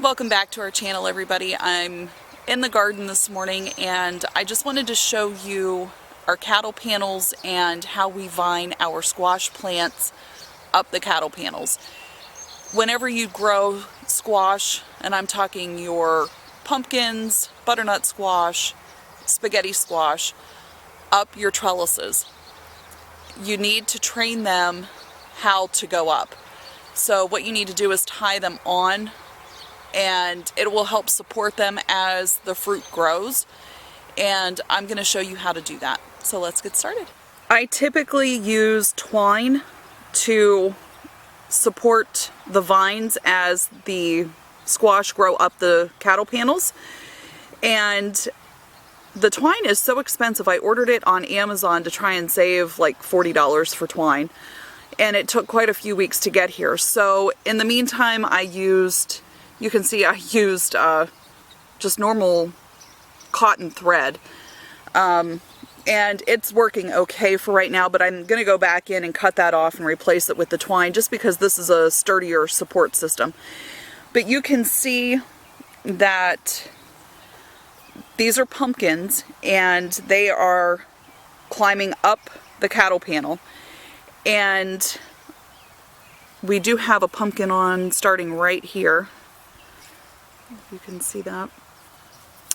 Welcome back to our channel, everybody. I'm in the garden this morning and I just wanted to show you our cattle panels and how we vine our squash plants up the cattle panels. Whenever you grow squash, and I'm talking your pumpkins, butternut squash, spaghetti squash, up your trellises, you need to train them how to go up. So what you need to do is tie them on, and it will help support them as the fruit grows, and I'm going to show you how to do that. So let's get started. I typically use twine to support the vines as the squash grow up the cattle panels, and the twine is so expensive. I ordered it on Amazon to try and save like $40 for twine, and it took quite a few weeks to get here. So in the meantime, you can see I used just normal cotton thread, and it's working okay for right now, but I'm going to go back in and cut that off and replace it with the twine just because this is a sturdier support system. But you can see that these are pumpkins and they are climbing up the cattle panel, and we do have a pumpkin on starting right here. You can see that.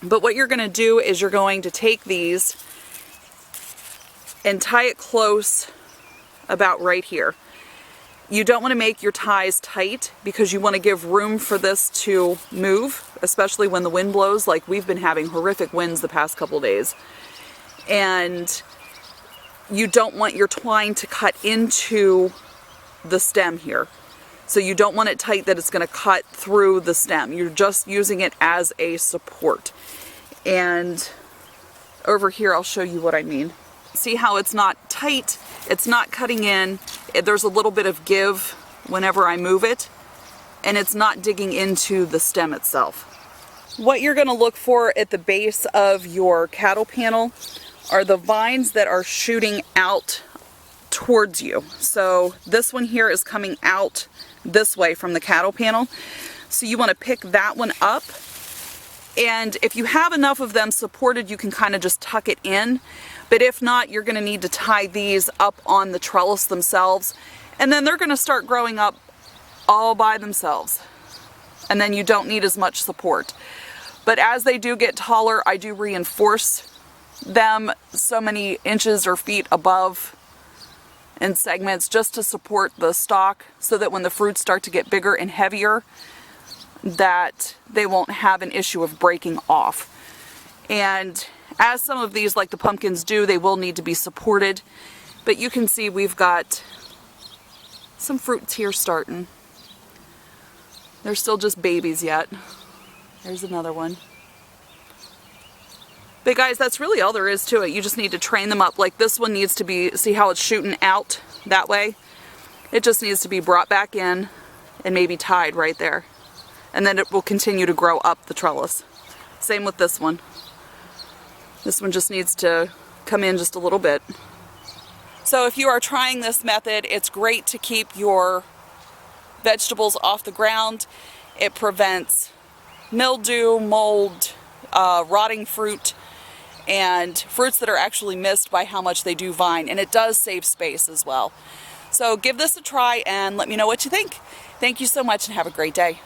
But what you're going to do is you're going to take these and tie it close about right here. You don't want to make your ties tight because you want to give room for this to move, especially when the wind blows. Like we've been having horrific winds the past couple days. And you don't want your twine to cut into the stem here. So you don't want it tight that it's going to cut through the stem. You're just using it as a support. And over here, I'll show you what I mean. See how it's not tight? It's not cutting in. There's a little bit of give whenever I move it, and it's not digging into the stem itself. What you're going to look for at the base of your cattle panel are the vines that are shooting out towards you. So this one here is coming out this way from the cattle panel. So you want to pick that one up, and if you have enough of them supported, you can kind of just tuck it in. But if not, you're going to need to tie these up on the trellis themselves, and then they're going to start growing up all by themselves, and then you don't need as much support. But as they do get taller, I do reinforce them so many inches or feet above in segments just to support the stalk, so that when the fruits start to get bigger and heavier, that they won't have an issue of breaking off. And as some of these, like the pumpkins, do, they will need to be supported. But you can see we've got some fruits here starting. They're still just babies yet. There's another one. But guys, that's really all there is to it. You just need to train them up. Like this one needs to be, see how it's shooting out that way? It just needs to be brought back in and maybe tied right there. And then it will continue to grow up the trellis. Same with this one. This one just needs to come in just a little bit. So if you are trying this method, it's great to keep your vegetables off the ground. It prevents mildew, mold, rotting fruit, and fruits that are actually missed by how much they do vine, and it does save space as well. So give this a try and let me know what you think. Thank you so much and have a great day.